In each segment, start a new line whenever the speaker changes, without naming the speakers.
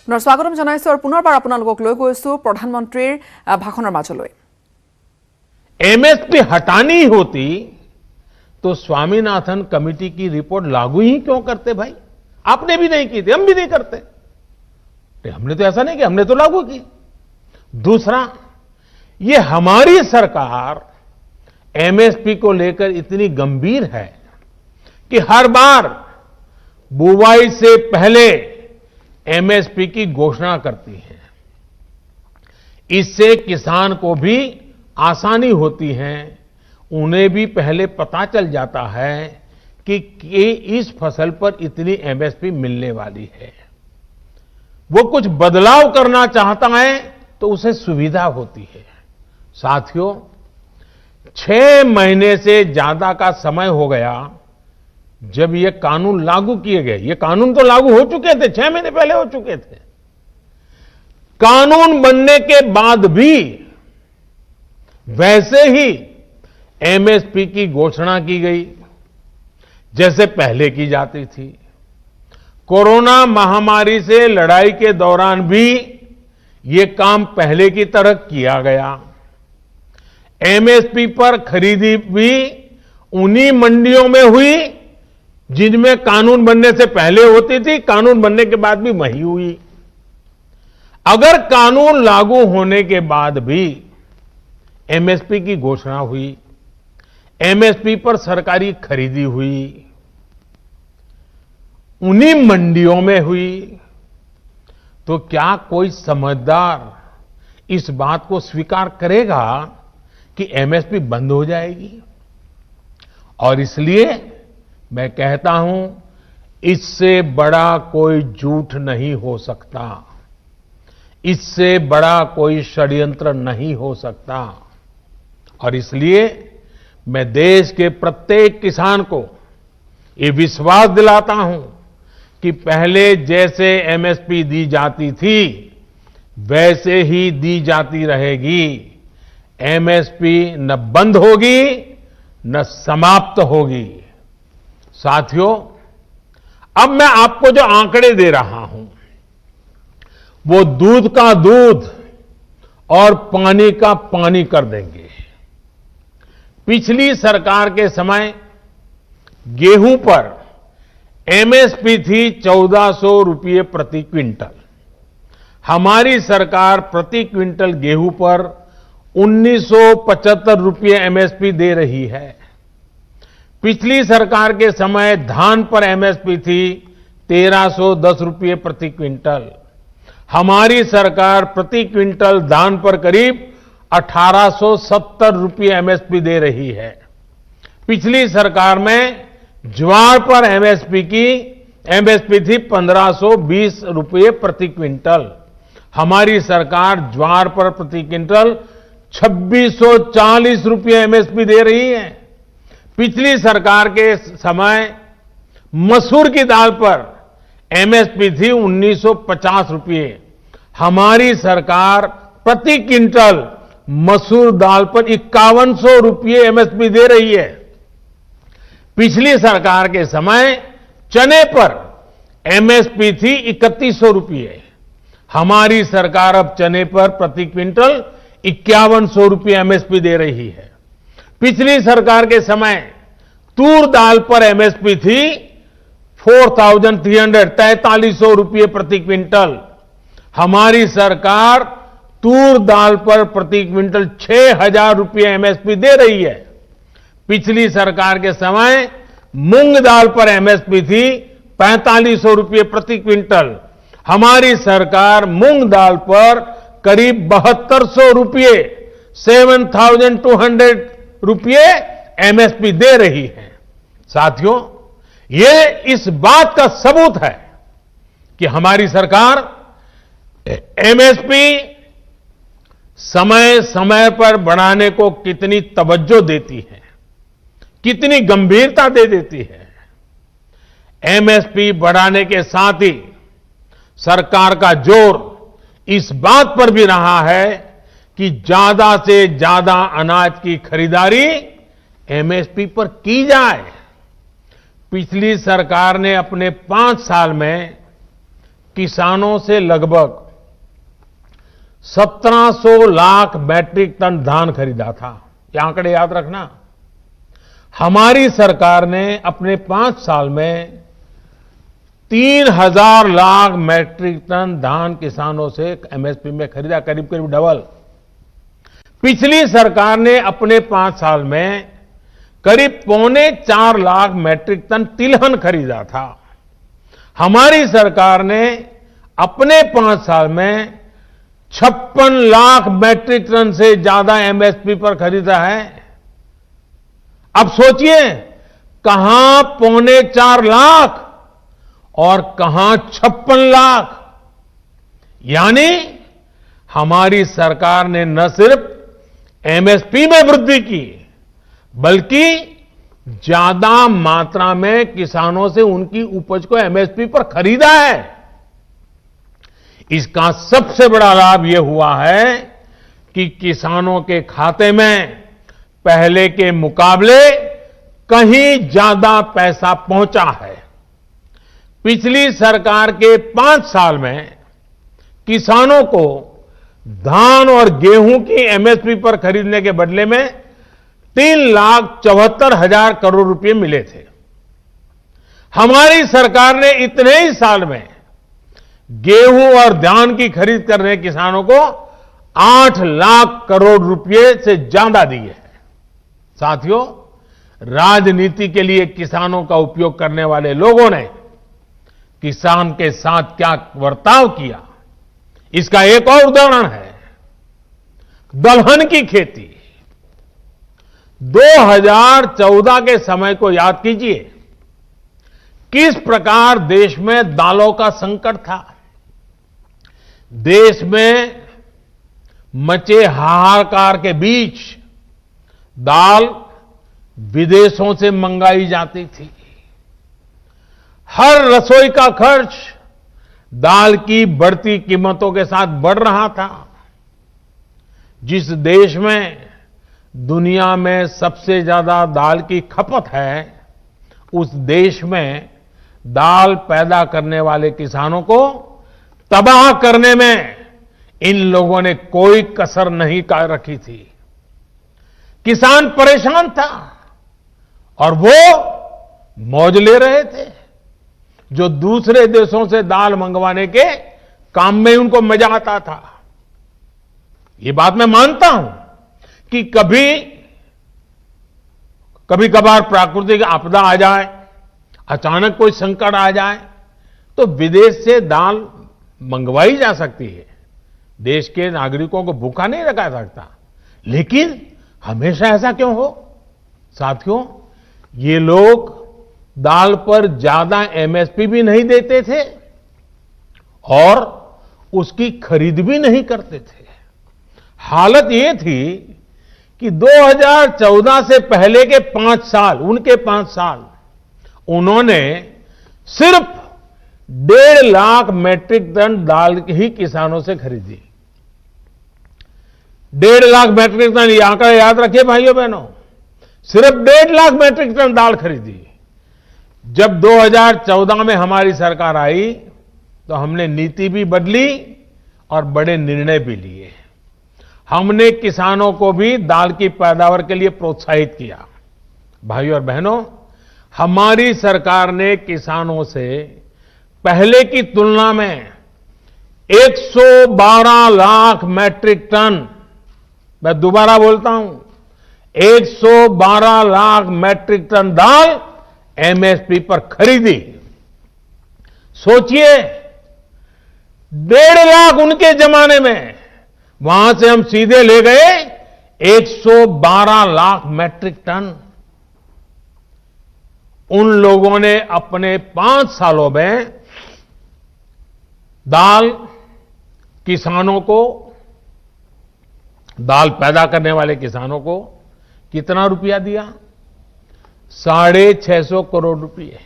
স্বাগতম জানাইছো আৰু পুনৰবাৰ আপোনালোকক লৈ গৈছো প্ৰধানমন্ত্ৰীৰ ভাষণৰ মাজলৈ।
एमएसपी हटानी होती तो स्वामीनाथन कमेटी की रिपोर्ट लागू ही क्यों करते भाई? आपने भी नहीं की थी, हम भी नहीं करते। हमने तो ऐसा नहीं किया, हमने तो लागू की। दूसरा, ये हमारी सरकार एमएसपी को लेकर इतनी गंभीर है कि हर बार बुवाई से पहले एमएसपी की घोषणा करती है। इससे किसान को भी आसानी होती है, उन्हें भी पहले पता चल जाता है कि इस फसल पर इतनी एमएसपी मिलने वाली है। वो कुछ बदलाव करना चाहता है तो उसे सुविधा होती है। साथियों, 6 महीने से ज्यादा का समय हो गया जब ये कानून लागू किए गए। ये कानून तो लागू हो चुके थे, 6 महीने पहले हो चुके थे। कानून बनने के बाद भी वैसे ही एमएसपी की घोषणा की गई जैसे पहले की जाती थी। कोरोना महामारी से लड़ाई के दौरान भी ये काम पहले की तरह किया गया। एमएसपी पर खरीदी भी उन्हीं मंडियों में हुई जिनमें कानून बनने से पहले होती थी, कानून बनने के बाद भी वही हुई। अगर कानून लागू होने के बाद भी एमएसपी की घोषणा हुई, एमएसपी पर सरकारी खरीदी हुई, उन्हीं मंडियों में हुई, तो क्या कोई समझदार इस बात को स्वीकार करेगा कि एमएसपी बंद हो जाएगी? और इसलिए मैं कहता हूं, इससे बड़ा कोई झूठ नहीं हो सकता, इससे बड़ा कोई षड्यंत्र नहीं हो सकता। और इसलिए मैं देश के प्रत्येक किसान को ये विश्वास दिलाता हूं कि पहले जैसे एमएसपी दी जाती थी वैसे ही दी जाती रहेगी। एमएसपी न बंद होगी न समाप्त होगी। साथियों, अब मैं आपको जो आंकड़े दे रहा हूं वो दूध का दूध और पानी का पानी कर देंगे। पिछली सरकार के समय गेहूं पर एमएसपी थी 1400 रुपये प्रति क्विंटल। हमारी सरकार प्रति क्विंटल गेहूं पर 1975 रुपये एमएसपी दे रही है। पिछली सरकार के समय धान पर एमएसपी थी 1310 रुपये प्रति क्विंटल। हमारी सरकार प्रति क्विंटल धान पर करीब 1870 रुपये एमएसपी दे रही है। पिछली सरकार में ज्वार पर एमएसपी थी 1520 रुपये प्रति क्विंटल। हमारी सरकार ज्वार पर प्रति क्विंटल 2640 रुपये एमएसपी दे रही है। पिछली सरकार के समय मसूर की दाल पर एमएसपी थी 1950 रुपये। हमारी सरकार प्रति क्विंटल मसूर दाल पर 5100 रुपये एमएसपी दे रही है। पिछली सरकार के समय चने पर एमएसपी थी 3100 रुपये। हमारी सरकार अब चने पर प्रति क्विंटल 5100 रुपये एमएसपी दे रही है। पिछली सरकार के समय तूर दाल पर एमएसपी थी 4300 रुपये प्रति क्विंटल। हमारी सरकार तूर दाल पर प्रति क्विंटल 6000 रुपये एमएसपी दे रही है। पिछली सरकार के समय मूंग दाल पर एमएसपी थी 4500 रुपये प्रति क्विंटल। हमारी सरकार मूंग दाल पर करीब 7200 रुपये 7200 रुपये एमएसपी दे रही है। साथियों, ये इस बात का सबूत है कि हमारी सरकार एमएसपी समय समय पर बढ़ाने को कितनी तवज्जो देती है, कितनी गंभीरता दे देती है। एमएसपी बढ़ाने के साथ ही सरकार का जोर इस बात पर भी रहा है कि ज्यादा से ज्यादा अनाज की खरीदारी एमएसपी पर की जाए। पिछली सरकार ने अपने 5 साल में किसानों से लगभग 1700 लाख मैट्रिक टन धान खरीदा था। ये आंकड़े याद रखना। हमारी सरकार ने अपने 5 साल में 3000 लाख मैट्रिक टन धान किसानों से एमएसपी में खरीदा, करीब करीब डबल। पिछली सरकार ने अपने 5 साल में करीब 3.25 लाख मैट्रिक टन तिलहन खरीदा था। हमारी सरकार ने अपने 5 साल में 56 लाख मैट्रिक टन से ज्यादा एमएसपी पर खरीदा है। अब सोचिए, कहां 3.25 लाख और कहां 56 लाख। यानी हमारी सरकार ने न सिर्फ एमएसपी में वृद्धि की, बल्कि ज्यादा मात्रा में किसानों से उनकी उपज को एमएसपी पर खरीदा है। इसका सबसे बड़ा लाभ यह हुआ है कि किसानों के खाते में पहले के मुकाबले कहीं ज्यादा पैसा पहुंचा है। पिछली सरकार के 5 साल में किसानों को धान और गेहूं की एमएसपी पर खरीदने के बदले में 3,74,000 करोड़ रुपए मिले थे। हमारी सरकार ने इतने ही साल में गेहूं और धान की खरीद कर रहे किसानों को 8 लाख करोड़ रुपए से ज्यादा दिए हैं। साथियों, राजनीति के लिए किसानों का उपयोग करने वाले लोगों ने किसान के साथ क्या बर्ताव किया, इसका एक और उदाहरण है दलहन की खेती। 2014 के समय को याद कीजिए, किस प्रकार देश में दालों का संकट था। देश में मचे हाहाकार के बीच दाल विदेशों से मंगाई जाती थी। हर रसोई का खर्च दाल की बढ़ती कीमतों के साथ बढ़ रहा था। जिस देश में दुनिया में सबसे ज्यादा दाल की खपत है, उस देश में दाल पैदा करने वाले किसानों को तबाह करने में इन लोगों ने कोई कसर नहीं रखी थी। किसान परेशान था और वो मौज ले रहे थे। जो दूसरे देशों से दाल मंगवाने के काम में उनको मजा आता था। ये बात मैं मानता हूं कि कभी कभार प्राकृतिक आपदा आ जाए, अचानक कोई संकट आ जाए, तो विदेश से दाल मंगवाई जा सकती है। देश के नागरिकों को भूखा नहीं रखा सकता। लेकिन हमेशा ऐसा क्यों हो? साथियों, ये लोग दाल पर ज्यादा एमएसपी भी नहीं देते थे और उसकी खरीद भी नहीं करते थे। हालत ये थी कि 2014 से पहले के 5 साल, उनके 5 साल, उन्होंने सिर्फ 1.5 लाख मैट्रिक टन दाल ही किसानों से खरीदी। 1.5 लाख मैट्रिक टन, ये आंकड़ा याद रखिए भाइयों बहनों, सिर्फ 1.5 लाख मैट्रिक टन दाल खरीदी। जब 2014 में हमारी सरकार आई तो हमने नीति भी बदली और बड़े निर्णय भी लिए। हमने किसानों को भी दाल की पैदावार के लिए प्रोत्साहित किया। भाइयों और बहनों, हमारी सरकार ने किसानों से पहले की तुलना में 112 लाख मैट्रिक टन, मैं दोबारा बोलता हूं, 112 लाख मैट्रिक टन दाल एमएसपी पर खरीदी। सोचिए, 1.5 लाख उनके जमाने में, वहां से हम सीधे ले गए 112 लाख मैट्रिक टन। उन लोगों ने अपने 5 सालों में दाल किसानों को, दाल पैदा करने वाले किसानों को कितना रुपया दिया? 650 करोड़ रुपए।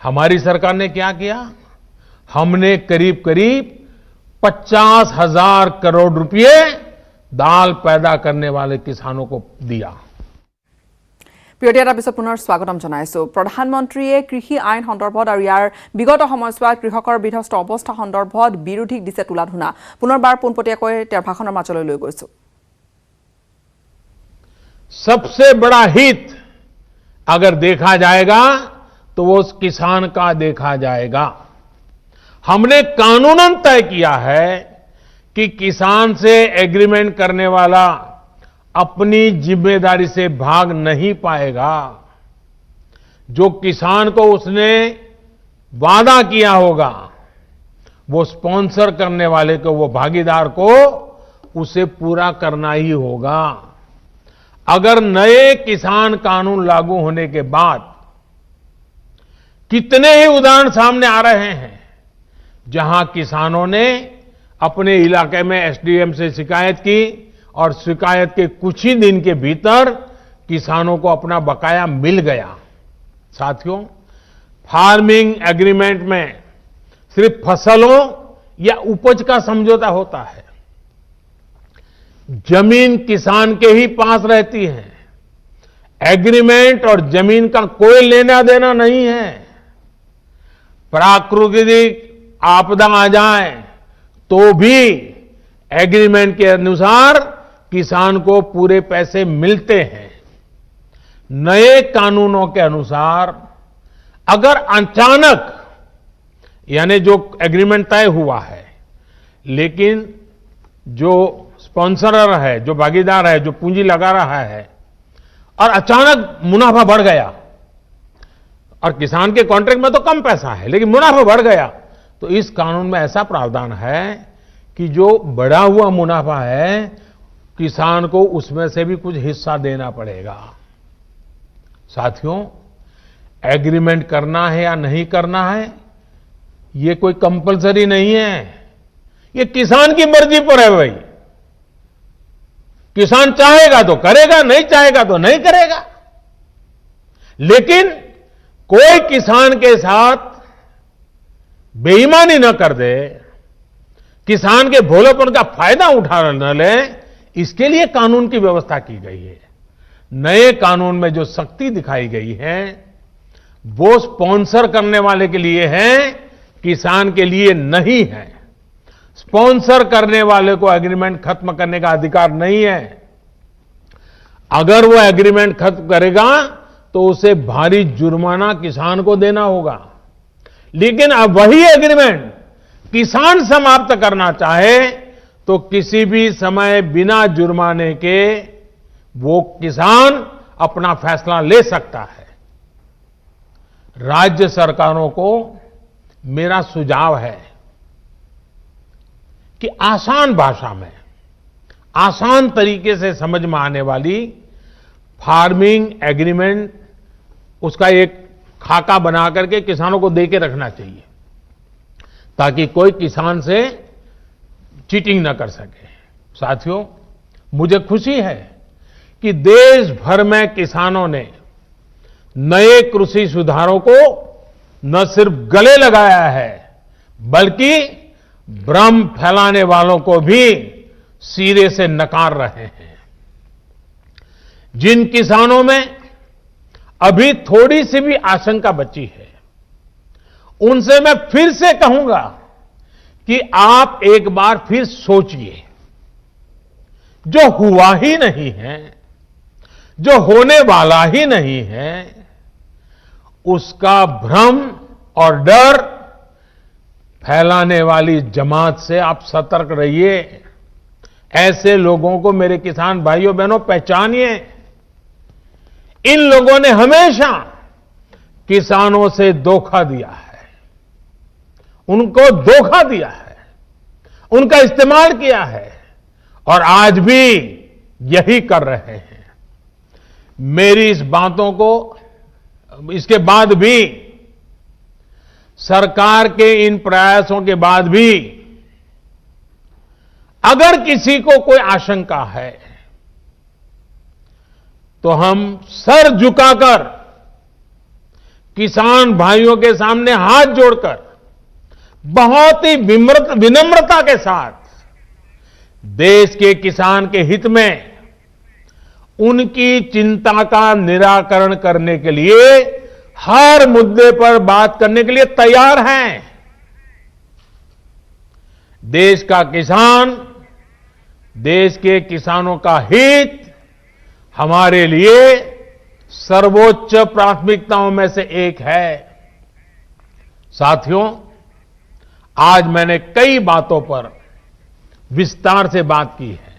हमारी सरकार ने क्या किया? हमने करीब करीब 50,000 करोड़ रुपए दाल पैदा करने वाले किसानों को दिया।
বিৰতি এটাৰ পিছত পুনৰ স্বাগতম জনাইছো। প্ৰধানমন্ত্ৰীয়ে কৃষি আইন সন্দৰ্ভত আৰু ইয়াৰ বিগত সময়ছোৱাত কৃষকৰ বিধ্বস্ত অৱস্থা সন্দৰ্ভত বিৰোধীক দিছে তুলাধুনা। পুনৰবাৰ পোনপটীয়াকৈ তেওঁৰ ভাষণৰ মাজলৈ লৈ গৈছো।
सबसे बड़ा हित अगर देखा जाएगा तो वो किसान का देखा जाएगा। हमने कानूनन तय किया है कि किसान से एग्रीमेंट करने वाला अपनी जिम्मेदारी से भाग नहीं पाएगा। जो किसान को उसने वादा किया होगा वो स्पॉन्सर करने वाले को, वो भागीदार को उसे पूरा करना ही होगा। अगर नए किसान कानून लागू होने के बाद कितने ही उदाहरण सामने आ रहे हैं जहां किसानों ने अपने इलाके में एसडीएम से शिकायत की और शिकायत के कुछ ही दिन के भीतर किसानों को अपना बकाया मिल गया। साथियों, फार्मिंग एग्रीमेंट में सिर्फ फसलों या उपज का समझौता होता है। जमीन किसान के ही पास रहती है। एग्रीमेंट और जमीन का कोई लेना देना नहीं है। प्राकृतिक आपदा आ जाए तो भी एग्रीमेंट के अनुसार किसान को पूरे पैसे मिलते हैं। नए कानूनों के अनुसार अगर अचानक, यानी जो एग्रीमेंट तय हुआ है लेकिन जो स्पॉन्सरर है, जो भागीदार है, जो पूंजी लगा रहा है और अचानक मुनाफा बढ़ गया, और किसान के कॉन्ट्रैक्ट में तो कम पैसा है लेकिन मुनाफा बढ़ गया, तो इस कानून में ऐसा प्रावधान है कि जो बढ़ा हुआ मुनाफा है किसान को उसमें से भी कुछ हिस्सा देना पड़ेगा। साथियों, एग्रीमेंट करना है या नहीं करना है ये कोई कंपलसरी नहीं है। ये किसान की मर्जी पर है भाई। किसान चाहेगा तो करेगा, नहीं चाहेगा तो नहीं करेगा। लेकिन कोई किसान के साथ बेईमानी न कर दे, किसान के भोलेपन का फायदा उठा न ले, इसके लिए कानून की व्यवस्था की गई है। नए कानून में जो सख्ती दिखाई गई है वो स्पॉन्सर करने वाले के लिए है, किसान के लिए नहीं है। स्पॉन्सर करने वाले को एग्रीमेंट खत्म करने का अधिकार नहीं है। अगर वो एग्रीमेंट खत्म करेगा तो उसे भारी जुर्माना किसान को देना होगा। लेकिन अब वही एग्रीमेंट किसान समाप्त करना चाहे तो किसी भी समय बिना जुर्माने के वो किसान अपना फैसला ले सकता है। राज्य सरकारों को मेरा सुझाव है कि आसान भाषा में, आसान तरीके से समझ में आने वाली फार्मिंग एग्रीमेंट, उसका एक खाका बना करके किसानों को दे के रखना चाहिए ताकि कोई किसान से चीटिंग न कर सके। साथियों, मुझे खुशी है कि देश भर में किसानों ने नए कृषि सुधारों को न सिर्फ गले लगाया है बल्कि भ्रम फैलाने वालों को भी सिरे से नकार रहे हैं। जिन किसानों में अभी थोड़ी सी भी आशंका बची है उनसे मैं फिर से कहूंगा कि आप एक बार फिर सोचिए। जो हुआ ही नहीं है, जो होने वाला ही नहीं है, उसका भ्रम और डर फैलाने वाली जमात से आप सतर्क रहिए। ऐसे लोगों को मेरे किसान भाइयों बहनों पहचानिए। इन लोगों ने हमेशा किसानों से धोखा दिया है, उनको धोखा दिया है, उनका इस्तेमाल किया है और आज भी यही कर रहे हैं। मेरी इस बातों को, इसके बाद भी, सरकार के इन प्रयासों के बाद भी अगर किसी को कोई आशंका है तो हम सर झुकाकर किसान भाइयों के सामने हाथ जोड़कर बहुत ही विनम्रता के साथ देश के किसान के हित में उनकी चिंता का निराकरण करने के लिए हर मुद्दे पर बात करने के लिए तैयार हैं। देश का किसान, देश के किसानों का हित हमारे लिए सर्वोच्च प्राथमिकताओं में से एक है। साथियों, आज मैंने कई बातों पर विस्तार से बात की है।